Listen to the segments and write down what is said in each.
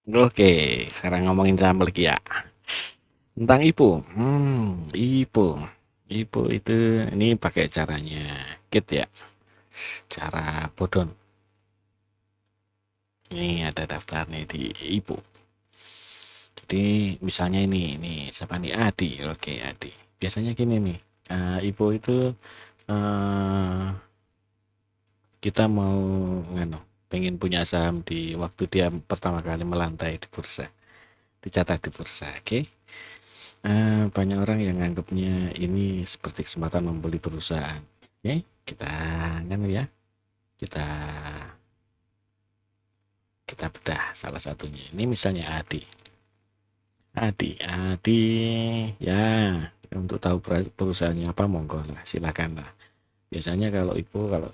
Oke, sekarang ngomongin saham lagi ya. Tentang IPO. IPO. IPO itu ini pakai caranya kit ya. Cara bodon. Ini ada daftar nih di IPO. Jadi misalnya ini siapa nih Adi. Oke, Adi. Biasanya gini nih. IPO itu eh, kita mau ngano, pengen punya saham di waktu dia pertama kali melantai di bursa, dicatat di bursa. Oke. Banyak orang yang anggapnya ini seperti kesempatan membeli perusahaan. Oke, kita kan ya, kita kita bedah salah satunya. Ini misalnya Adi. Adi ya, untuk tahu perusahaannya apa monggo lah, silakan lah. Biasanya kalau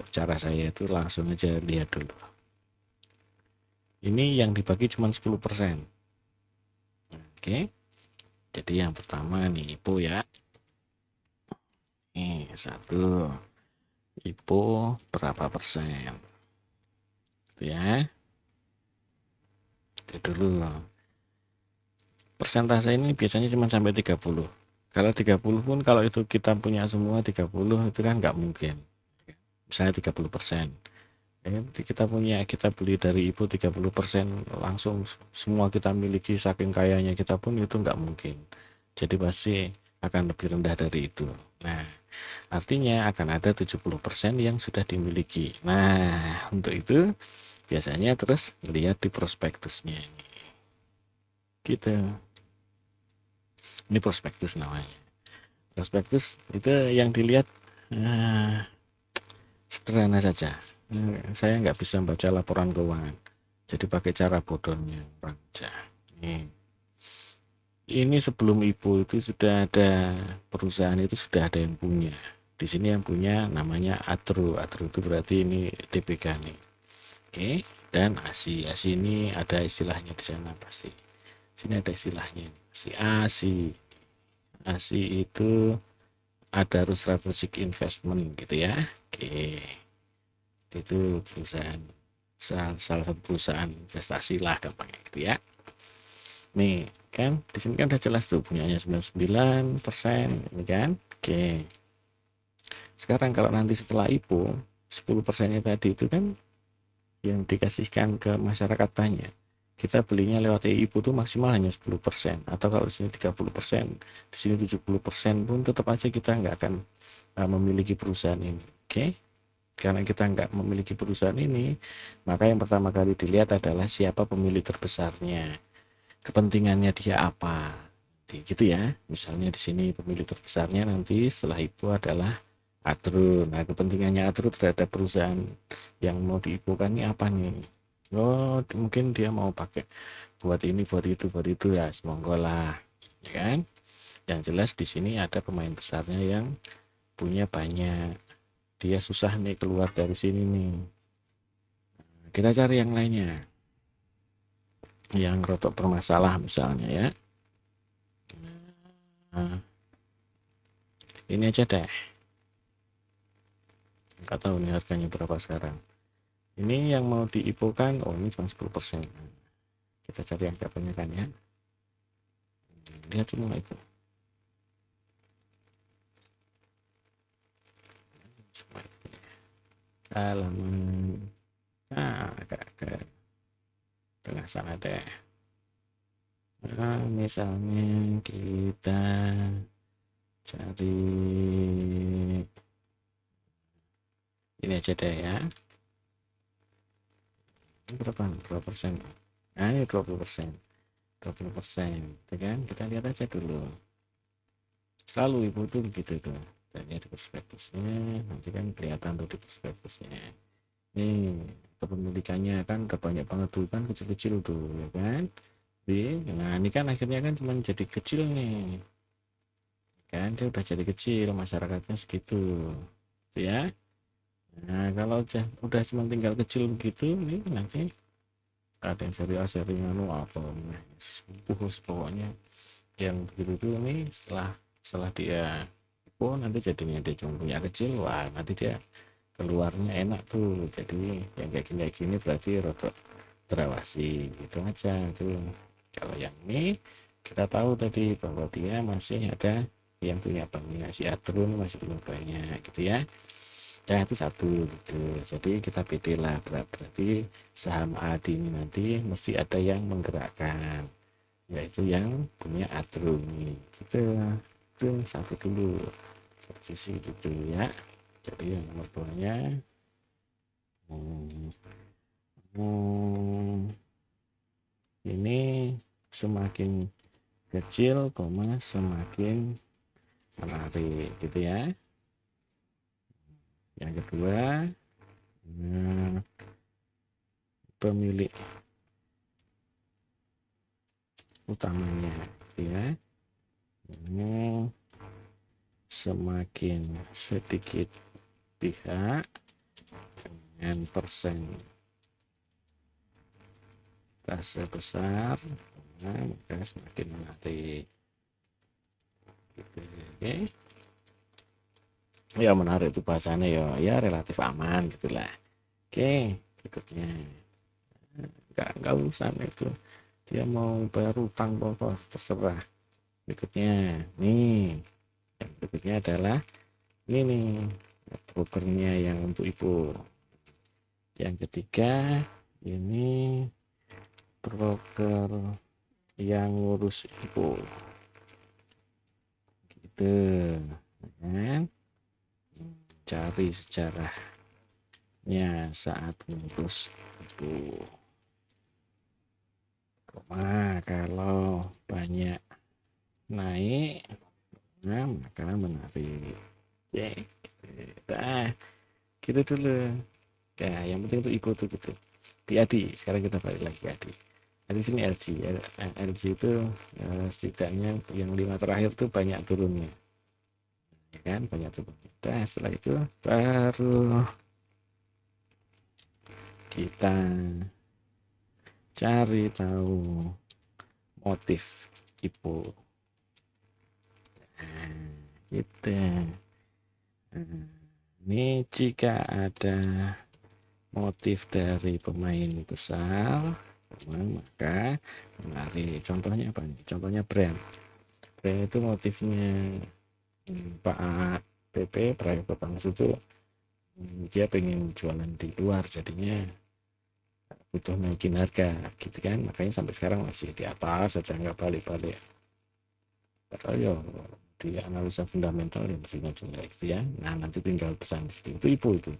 cara saya itu langsung aja lihat dulu. Ini yang dibagi cuma 10%. Oke. Jadi yang pertama nih IPO ya. Nih, satu. IPO berapa persen? Itu ya. Itu dulu. Persentase ini biasanya cuma sampai 30. Kalau 30 pun kalau itu kita punya semua 30 itu kan nggak mungkin. Misalnya 30%. Kita beli dari ibu 30% langsung semua kita miliki saking kayanya kita pun itu nggak mungkin. Jadi pasti akan lebih rendah dari itu. Nah, artinya akan ada 70% yang sudah dimiliki. Nah, untuk itu biasanya terus lihat di prospektusnya. Gitu. Ini prospektus namanya. Prospektus itu yang dilihat eh, sederhana saja. Saya nggak bisa baca laporan keuangan, jadi pakai cara bodonnya baca. Ini sebelum Ibu itu sudah ada perusahaan itu sudah ada yang punya. Di sini yang punya namanya Atru. Atru itu berarti ini TBK nih. Oke, dan ASI. ASI ini ada istilahnya di sana pasti. Sini ada istilahnya. Si ASI. ASI itu ada strategic investment gitu ya. Oke, itu perusahaan salah satu perusahaan investasi lah gampangnya gitu ya. Nih kan di sini kan udah jelas tuh punyanya 99% ini kan. Oke, sekarang kalau nanti setelah IPO 10%-nya tadi itu kan yang dikasihkan ke masyarakat banyak, kita belinya lewat IPO tuh maksimal hanya 10%, atau kalau di sini 30%, di sini 70% pun tetap aja kita nggak akan memiliki perusahaan ini. Oke, karena kita nggak memiliki perusahaan ini, maka yang pertama kali dilihat adalah siapa pemilik terbesarnya, kepentingannya dia apa, gitu ya. Misalnya di sini pemilik terbesarnya nanti setelah itu adalah Atru. Nah, kepentingannya Atru terhadap perusahaan yang mau diibukan ini apa nih? Oh, mungkin dia mau pakai buat ini, buat itu ya, semonggo lah, ya kan? Yang jelas di sini ada pemain besarnya yang punya banyak. Dia susah nih keluar dari sini nih. Kita cari yang lainnya, yang rotok bermasalah misalnya ya. Nah, ini aja deh. Nggak tahu nih harganya berapa sekarang. Ini yang mau diipokan, oh ini cuma 10%. Kita cari yang berapanya kan ya. Lihat semua itu. Semua itu. Halaman. Nah, agak ke tengah sana deh. Nah, misalnya kita cari ini aja deh ya. Ini berapa persen? Nah, ini 20%. 20%. Itu kan kita lihat aja dulu. Selalu ibu tuh begitu tuh. Dan di prospektusnya nanti kan kelihatan tuh di prospektusnya. Nih, kepemilikannya kan udah banyak banget tuh kan, kecil-kecil tuh ya kan. Nah ini kan akhirnya kan cuma jadi kecil nih kan, dia udah jadi kecil, masyarakatnya segitu gitu ya. Nah kalau udah cuma tinggal kecil begitu nih, nanti ada yang seri A seri anu apa bungkus pokoknya yang begitu tuh nih, setelah setelah dia oh nanti jadinya dia cuma punya kecil, wah nanti dia keluarnya enak tuh. Jadi yang kayak gini berarti rotok terawasi, itu aja tuh. Kalau yang ini kita tahu tadi bahwa dia masih ada yang punya banyak, si Atrun masih punya banyak gitu ya. Nah itu satu gitu, jadi kita PD lah, berarti saham AD ini nanti mesti ada yang menggerakkan, yaitu yang punya Atrun gitu. Itu satu dulu, satu sisi gitu ya. Jadi yang nomor 2-nya ini semakin kecil, semakin menarik gitu ya. Yang kedua, pemilik utamanya gitu ya, ini semakin sedikit pihak dengan persentase besar, maka semakin menarik gitu. Oke, ya menarik itu bahasanya ya relatif aman gitulah. Oke, berikutnya nggak urusan itu dia mau bayar utang pokok terserah. Berikutnya nih, yang berikutnya adalah ini nih brokernya yang untuk ibu. Yang ketiga ini broker yang ngurus ibu gitu kan, cari sejarahnya saat ngurus ibu. Kalau banyak naik, nah maka menarik ya. Nah gitu dulu ya, yang penting untuk ibu tuh gitu. Di ADI sekarang kita balik lagi ke ADI. Di sini LG itu setidaknya yang 5 terakhir tuh banyak turunnya ya kan, banyak turunnya. Nah setelah itu baru kita cari tahu motif ibu. Gitu. Ini jika ada motif dari pemain besar, maka menarik. Contohnya apa nih? Contohnya brand itu motifnya Pak PP Prayogo Pangas itu dia pengen jualan di luar, jadinya butuh naikin harga gitu kan, makanya sampai sekarang masih di atas saja, nggak balik-balik. Padahal ya di analisa fundamental ya mestinya jelek gitu ya. Nah nanti tinggal pesan di situ, itu ibu itu.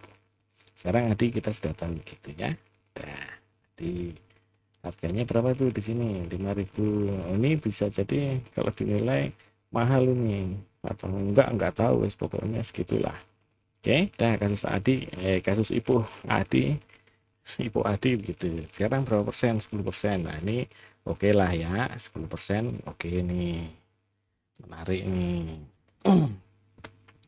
Sekarang adik kita sudah tahu gitu ya. Nah di harganya berapa tuh di sini 5.000. Ini bisa jadi kalau dinilai mahal ini atau enggak tahu wes, pokoknya segitulah. Oke, nah kasus ibu Adi gitu. Sekarang berapa persen? 10%. Nah, ini oke lah ya, 10%. Oke nih. Menarik nih.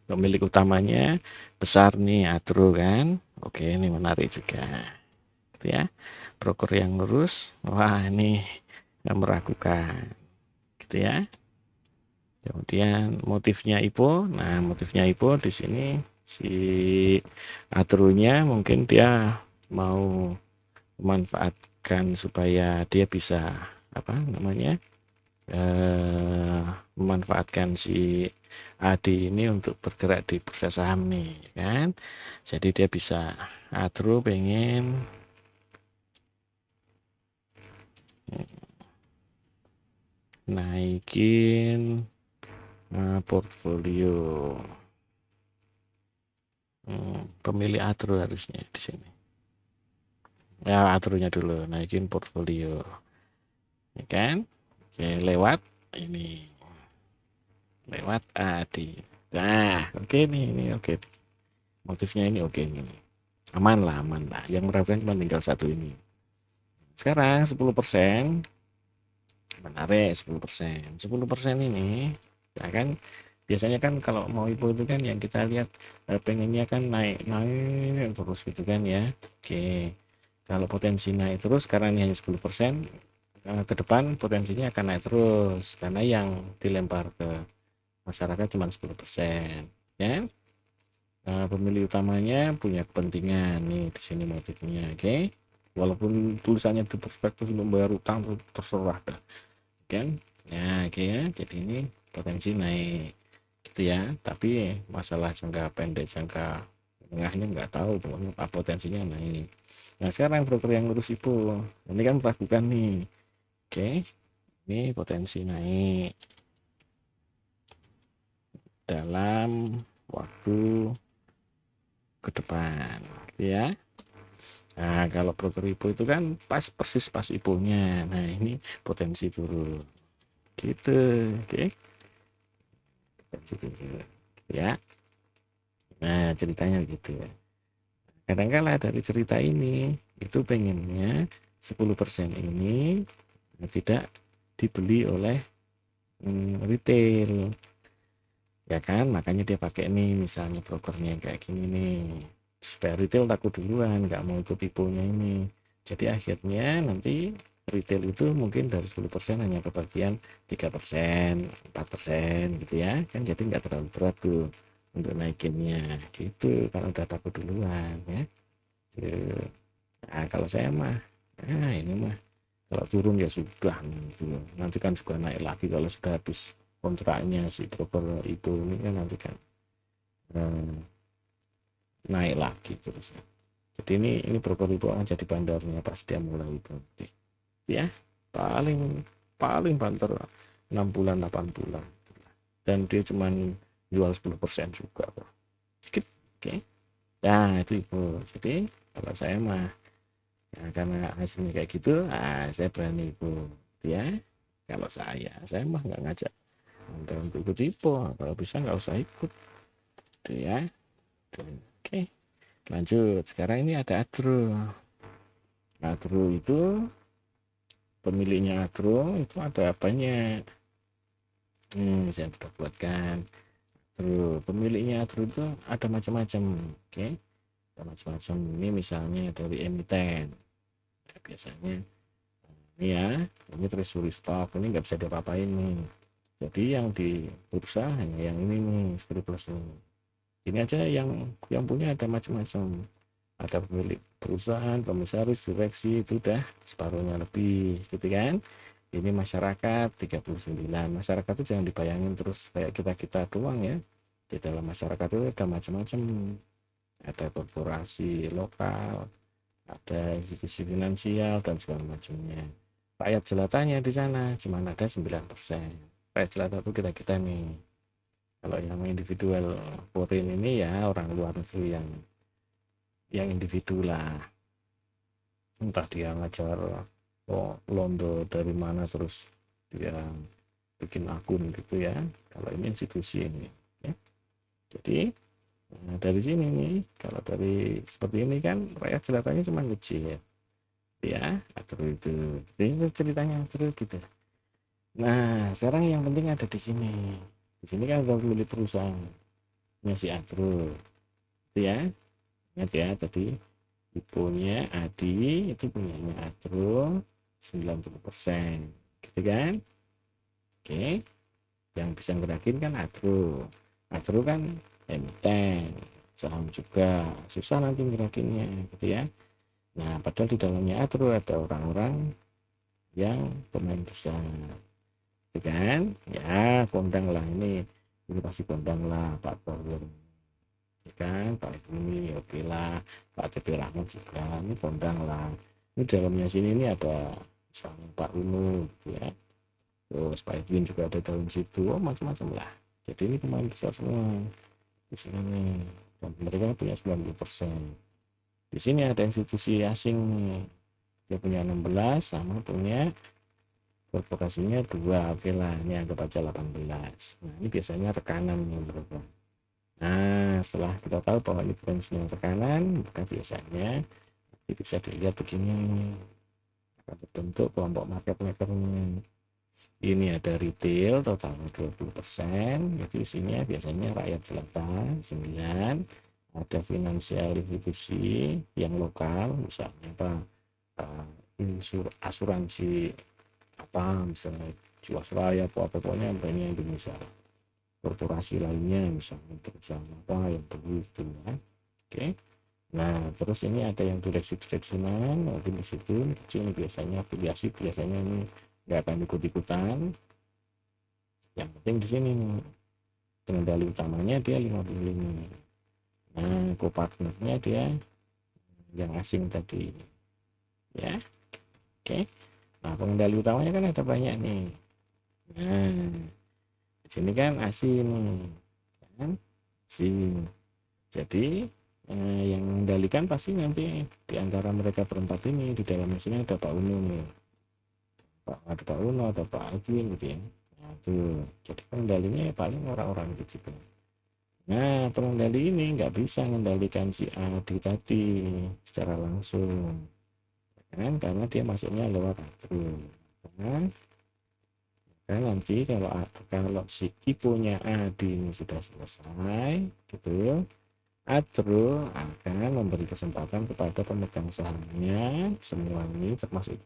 Pemilik utamanya besar nih, Atro kan. Oke, ini menarik juga. Gitu ya. Broker yang lurus, wah ini yang meragukan. Gitu ya. Kemudian motifnya Ipo. Nah, motifnya Ipo di sini si Atronya mungkin dia mau memanfaatkan supaya dia bisa apa namanya memanfaatkan si Adi ini untuk bergerak di bursa saham nih kan, jadi dia bisa Atro pengen naikin portfolio pemilih Atro harusnya di sini ya, Atronya dulu naikin portfolio ya kan. Oke, lewat Adi. Nah oke nih, ini oke motifnya, ini oke nih, aman lah. Yang meragukan cuma tinggal satu ini. Sekarang 10%, menarik 10% ini ya kan. Biasanya kan kalau mau ibu itu kan yang kita lihat pengennya kan naik terus gitu kan ya. Oke, kalau potensi naik terus sekarang ini hanya 10%, ke depan potensinya akan naik terus karena yang dilempar ke masyarakat cuma 10% ya. Pemilih utamanya punya kepentingan nih di sini motifnya. Oke, walaupun tulisannya di prospektus untuk bayar utang terserah dah kan. Ya oke ya, jadi ini potensi naik gitu ya, tapi masalah jangka pendek jangka tengahnya nggak tahu apa potensinya naik. Nah sekarang broker yang ngurus itu ini kan meragukan nih. Oke, ini potensi naik dalam waktu ke depan gitu ya. Nah kalau broker IPO itu kan persis pas IPO-nya, nah ini potensi turun gitu. Oke, potensi turun ya. Nah ceritanya gitu ya, kadang-kala dari cerita ini itu pengennya 10% ini tidak dibeli oleh retail ya kan, makanya dia pakai nih misalnya brokernya kayak gini nih supaya retail takut duluan nggak mau ikut tipunya ini, jadi akhirnya nanti retail itu mungkin dari 10% hanya kebagian 3%, 4% gitu ya kan, jadi nggak terlalu berat tuh untuk naikinnya gitu kalau udah takut duluan ya. Nah kalau saya mah, nah ini mah kalau turun ya sudah gitu. Nanti kan juga naik lagi kalau sudah habis kontraknya si broker itu ini kan nanti kan eh, naik lagi terus. Jadi ini broker itu akan jadi bandarnya pas dia mulai berhenti. Ya paling paling banter 6 bulan 8 bulan. Dan dia cuman jual 10% juga kok. Oke. Okay. Nah itu. Jadi kalau saya mah ya, karena hasilnya kayak gitu, saya berani ikut ya. Kalau saya mah nggak ngajak Anda untuk ikut IPO, kalau bisa nggak usah ikut, gitu ya. Oke, lanjut. Sekarang ini ada Adro. Adro itu pemiliknya Adro itu ada apanya? Saya sudah buatkan. Adro, pemiliknya Adro itu ada macam-macam, oke? Ada macam-macam. Ini misalnya dari emiten. Nah, biasanya ini ya, ini treasury stock, ini nggak bisa diapa-apain nih. Jadi yang di bursa hanya yang ini nih, Skriples ini. Ini aja yang punya ada macam-macam. Ada pemilik perusahaan, komisaris, direksi, itu udah separuhnya lebih gitu kan. Ini masyarakat 39. Masyarakat itu jangan dibayangin terus kayak kita-kita doang ya. Di dalam masyarakat itu ada macam-macam. Ada korporasi lokal, ada institusi finansial dan segala macamnya. Rakyat jelatanya di sana cuma ada 9%. Rakyat jelata itu kita-kita nih. Kalau yang individual foreign ini ya orang luar negeri yang individu lah, entah dia ngajar Londo dari mana terus dia bikin akun gitu ya. Kalau ini institusi ini ya. Jadi dari sini nih kalau dari seperti ini kan rakyat jelatanya cuma kecil ya, atau itu jadi ceritanya terus gitu. Nah sekarang yang penting ada di sini kan ada pemilik perusahaan si Adro itu ya, ingat ya tadi punya Adi itu punyanya Adro 90% gitu kan. Oke, yang bisa gerakin kan Adro. Adro kan emiten saham juga, susah nanti gerakinnya gitu ya. Nah padahal di dalamnya Adro ada orang-orang yang pemain besar gitu kan ya, kondang lah ini pasti kondang lah Pak Tower kan, Pak ini oke lah, Pak TP Rahmat juga ini kondang lah. Ini dalamnya sini ini ada misalnya Pak Unu gitu ya, terus Pak Edwin juga ada dalam situ, macam-macam lah. Jadi ini pemain besar semua di sini dan mereka punya 90%. Di sini ada institusi asing nih, dia punya 16 sama punya korporasinya 2, oke lah ini anggap aja 18. Nah ini biasanya rekanan yang berapa. Nah setelah kita tahu bahwa ini potensinya tekanan, maka biasanya bisa dilihat begini akan terbentuk kelompok market makernya. Ini ada retail totalnya 20%, jadi isinya biasanya rakyat jelata 9, ada finansial institusi yang lokal misalnya apa, asuransi apa misalnya Jiwasraya apa pokoknya banyak Indonesia, korporasi lainnya misalnya perusahaan apa yang begitu ya. Oke, Nah, terus ini ada yang direksi mana, mungkin di situ kecil biasanya afiliasi, biasanya ini nggak akan ikut-ikutan. Yang penting di sini nih, pengendali utamanya dia 55. Nah, co-partnernya dia yang asing tadi, ya. Oke. Nah, pengendali utamanya kan ada banyak nih. Nah, di sini kan asing, kan? Asing. Jadi yang mengendalikan pasti nanti di antara mereka berempat ini, di dalam sini ada Pak Uno nih, ada Pak Uno, ada Pak Edwin gitu ya. Nah, tuh. Jadi pengendalinya ya paling orang-orang itu juga. Nah, pengendali ini nggak bisa mengendalikan si A di tadi secara langsung, kan? Karena dia masuknya lewat atru, kan? Nah, nanti kalau si IPO-nya Adi ini sudah selesai, gitu, atru akan memberi kesempatan kepada pemegang sahamnya semua ini termasuk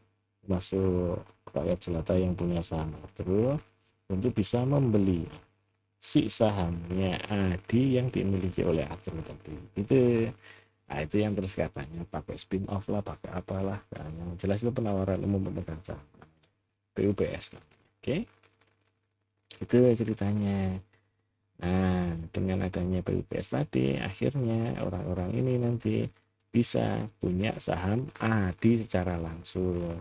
rakyat jelata yang punya saham atru untuk bisa membeli si sahamnya Adi yang dimiliki oleh atru tadi. Nah, itu yang terus katanya pakai spin off lah, pakai apalah. Nah, yang jelas itu penawaran umum pemegang saham, PUPS. Oke, itu ceritanya. Nah, dengan adanya PUPS tadi, akhirnya orang-orang ini nanti bisa punya saham ADI secara langsung.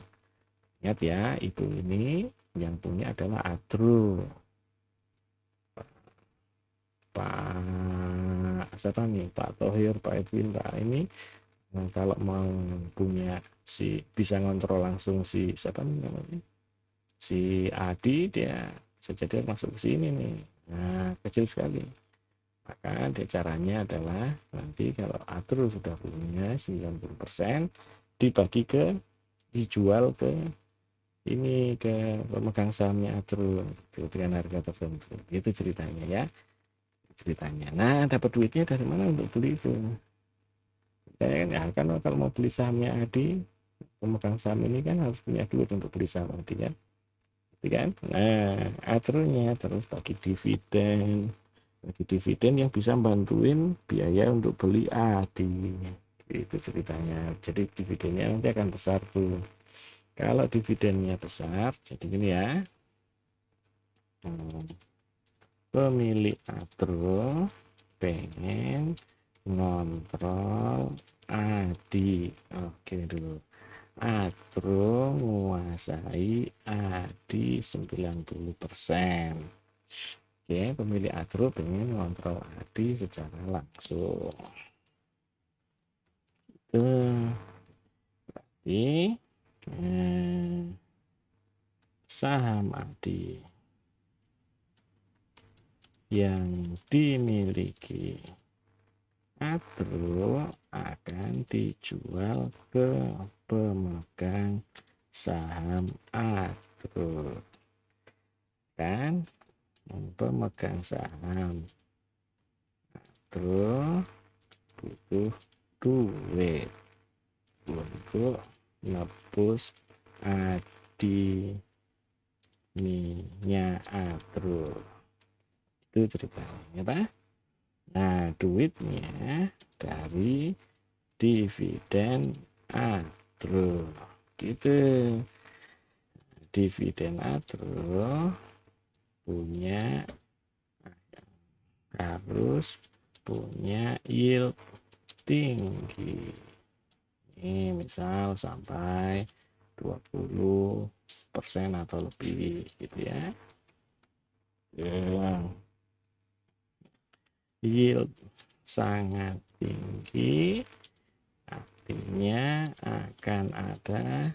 Ingat ya, itu ini yang punya adalah Adro. Pak siapa nih? Pak Tohir, Pak Edwin, Pak ini. Nah, kalau mau punya bisa ngontrol langsung siapa nih namanya? Si Adi, dia bisa jadi masuk ke sini nih. Nah, kecil sekali. Maka caranya adalah nanti kalau Atru sudah punya 90% dibagi dijual ke ini, ke pemegang sahamnya Atru dengan harga tertentu. Itu ceritanya ya. Ceritanya. Nah, dapat duitnya dari mana untuk beli itu? Ya, kan kalau mau beli sahamnya Adi, pemegang saham ini kan harus punya duit untuk beli saham Adi kan. Kan? Nah, Atrunya terus bagi dividen yang bisa bantuin biaya untuk beli ADI. Itu ceritanya. Jadi dividennya nanti akan besar tuh. Kalau dividennya besar, jadi gini ya. Pemilik Atro pengen ngontrol ADI. Oke dulu. Atro menguasai ADI 90%. Oke, pemilik Atro pengen ngontrol ADI secara langsung. Berarti saham ADI yang dimiliki Atro akan dijual ke pemegang saham Atro, kan? Pemegang saham Atro butuh duit untuk nebus ADI-nya Atro. Itu ceritanya ya Pak. Nah, duitnya dari dividen Atro gitu. Dividen Atro harus punya yield tinggi. Ini misal sampai 20% atau lebih gitu ya. Yield sangat tinggi artinya akan ada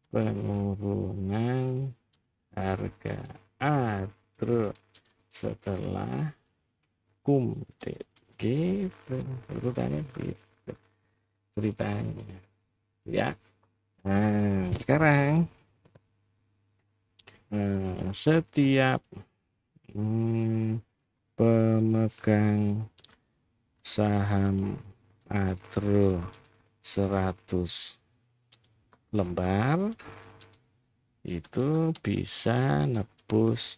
penurunan harga Atro setelah kumdet gitu urutannya gitu ceritanya ya. Nah, sekarang setiap pemegang saham Atro 100 lembar itu bisa nebus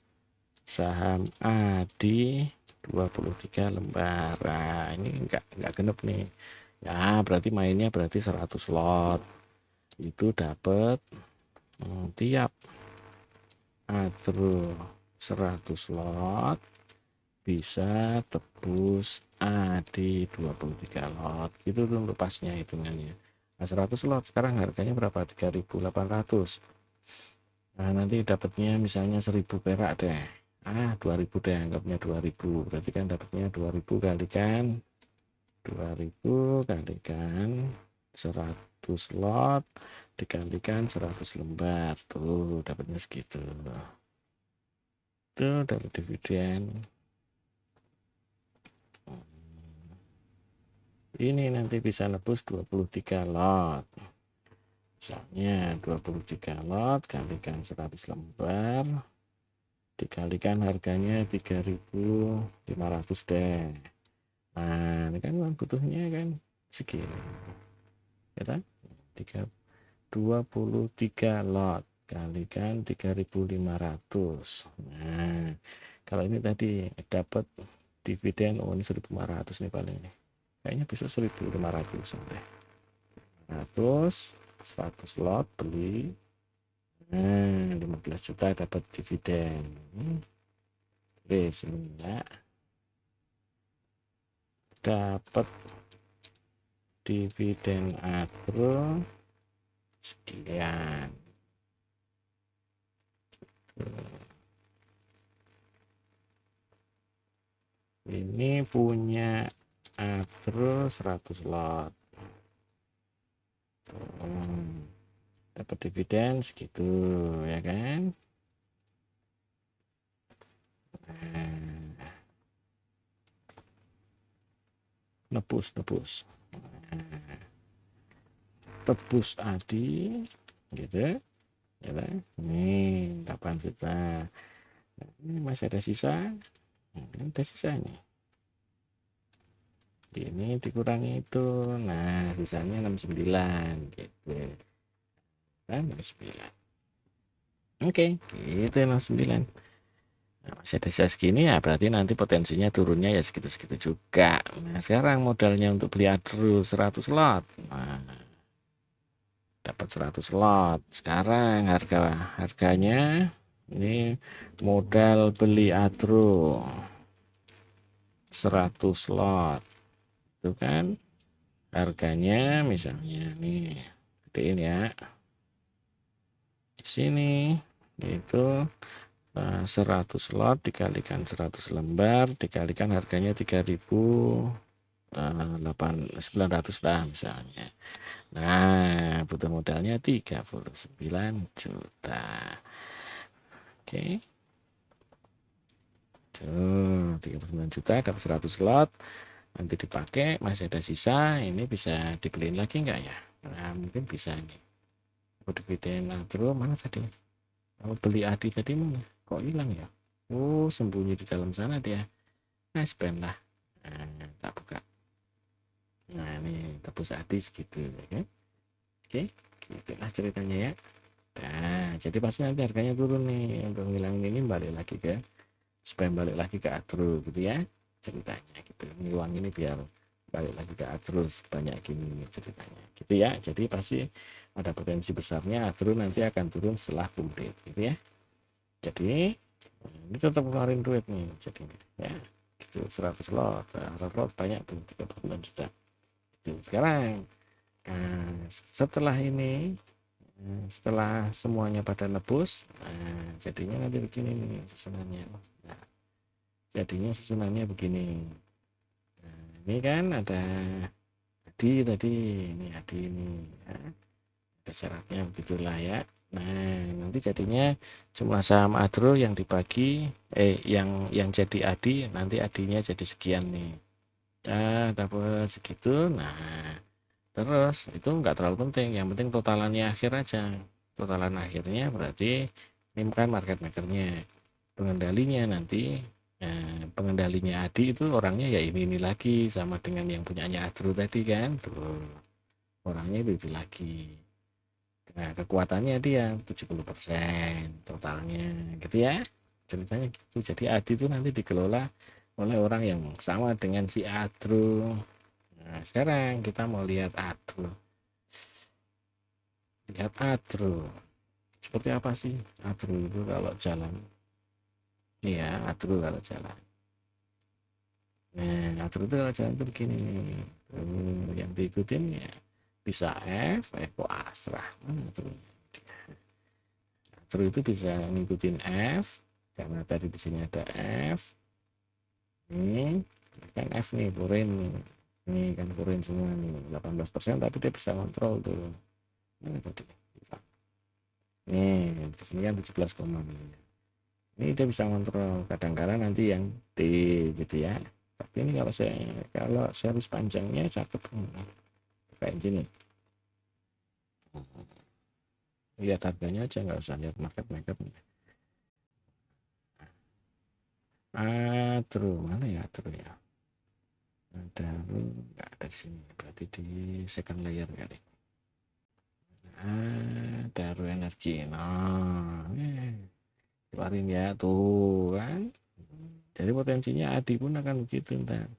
saham ADI 23 lembar. Nah, ini enggak genep nih. Ya, berarti mainnya berarti 100 lot. Itu dapat tiap atro 100 lot bisa tebus AD 23 lot. Gitu tuh untuk pasnya hitungannya. Nah, 100 lot sekarang harganya berapa? 3.800. Nah, nanti dapatnya misalnya 1.000 perak deh. 2.000 deh, anggapnya 2.000. Berarti kan dapatnya 2.000 kalikan 2.000 kalikan 100 lot dikalikan 100 lembar. Tuh, dapatnya segitu. Tuh, dapat dividen. Ini nanti bisa nebus 23 lot. Misalnya 23 lot kalikan 100 lembar dikalikan harganya 3.500 deh. Nah, ini kan uang butuhnya kan segini. Ya kan? 23 lot kalikan 3.500. Nah, kalau ini tadi dapat dividen, ini 1.500 nih paling nih. Kayaknya bisa 1.500 deh. 100 lot beli. Nah, 15 juta dapat dividen. Oke, sini ya. Dapat dividen atro sekian. Ini punya atro 100 lot. Dapat dividen segitu ya kan. Nebus tebus adi gitu ya kan? Nih 8 juta. Ini masih ada sisa. Ada sisa nih. Ini dikurangi itu. Nah, sisanya 69 gitu. Kan 69. Oke, gitu 69. Nah, masih ada sisa segini ya, berarti nanti potensinya turunnya ya segitu-segitu juga. Nah, sekarang modalnya untuk beli atro 100 lot. Nah, dapat 100 lot. Sekarang harganya ini modal beli atro 100 lot. Itu kan harganya misalnya nih, gedein ya. Di sini itu 100 lot dikalikan 100 lembar dikalikan harganya 3.900 lah misalnya. Nah, butuh modalnya 39 juta. Oke. Tuh, 39 juta dapat 100 lot. Nanti dipakai, masih ada sisa, ini bisa dibeliin lagi enggak ya? Nah, mungkin bisa nih. Dividen atro mana tadi? Kalau beli adi tadi mana? Kok hilang ya? Oh, sembunyi di dalam sana dia. Nah, spend lah. Nah, tak buka. Nah, ini tebus adi segitu ya kan? Oke, gitulah ceritanya ya. Nah, jadi pasti nanti harganya turun nih. Untuk ngilangin ini balik lagi ke spend, balik lagi ke atro gitu ya. Ceritanya gitu. Ini uang ini biar balik lagi ke atro banyak gini ceritanya. Gitu ya. Jadi pasti ada potensi besarnya atro nanti akan turun setelah kumplit gitu ya. Jadi ini tetap ngeluarin duit nih jadi ya gitu 100 lot 100 lot banyak tuh 39 juta gitu. Sekarang setelah ini setelah semuanya pada nebus jadinya nanti begini nih susunannya. Nah, jadinya susunannya begini. Nah, ini kan ada Adi tadi, ini Adi ini ya. Ada syaratnya begitulah ya. Nah, nanti jadinya jumlah saham atro yang dibagi yang jadi adi, nanti adinya jadi sekian nih. Dapat segitu. Nah, terus itu enggak terlalu penting, yang penting totalannya akhir aja. Totalan akhirnya berarti ini bukan market makernya. Pengendalinya nanti pengendalinya adi itu orangnya ya ini lagi sama dengan yang punyanya atro tadi kan. Tuh. Orangnya itu lagi. Nah, kekuatannya dia 70% totalnya gitu ya. Ceritanya gitu. Jadi adi itu nanti dikelola oleh orang yang sama dengan si atro. Nah, sekarang kita mau lihat atro. Lihat atro. Seperti apa sih atro itu kalau jalan? Iya, atro kalau jalan. Nah, atro itu kalau jalan tuh begini. Tuh, yang diikutin ya bisa F, Eko Astra. Atro. Atro itu bisa ngikutin F karena tadi di sini ada F. Ini kan F nih, foreign nih. Ini kan foreign semua nih, 18%, tapi dia bisa kontrol tuh. Ini tadi. Nih, di sini kan 17, ini dia bisa kontrol kadang-kadang nanti yang D gitu ya, tapi ini kalau series panjangnya cakep kayak gini, lihat harganya aja nggak usah lihat marketnya. Terus mana ya, terus ya ada nggak ada di sini, berarti di second layer kali. Daru energi, nah keluarin ya tuh kan, jadi potensinya Adi pun akan begitu ntar.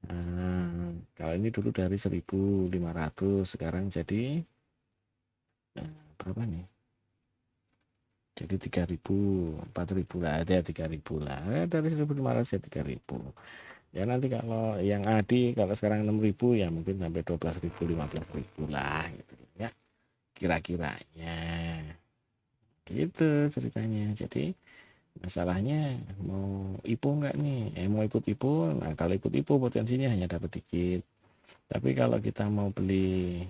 Nah, kalau ini dulu dari 1.500 sekarang jadi berapa nih? Jadi 3.000, 4.000 lah, ada 3.000 lah. Dari 1.500 ya 3.000. Ya nanti kalau yang Adi kalau sekarang 6.000 ya mungkin sampai 12.000, 15.000 lah gitu ya. Kira-kiranya. Gitu ceritanya. Jadi masalahnya mau IPO enggak nih? Mau ikut IPO? Nah, kalau ikut IPO potensinya hanya dapat dikit. Tapi kalau kita mau beli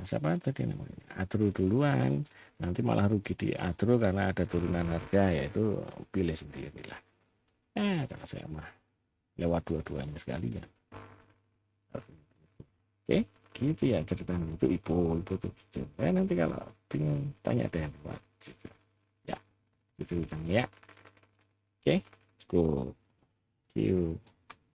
siapa tadi namanya Atro duluan, nanti malah rugi di Atro karena ada turunan harga, yaitu pilih sendiri lah. Kalau saya mah lewat dua-duanya sekali ya. Oke, gitu ya ceritanya, itu itu tuh gitu. Nanti kalau bingung tanya deh buat gitu. Ya, itu kan ya. Oke, cukup. See you.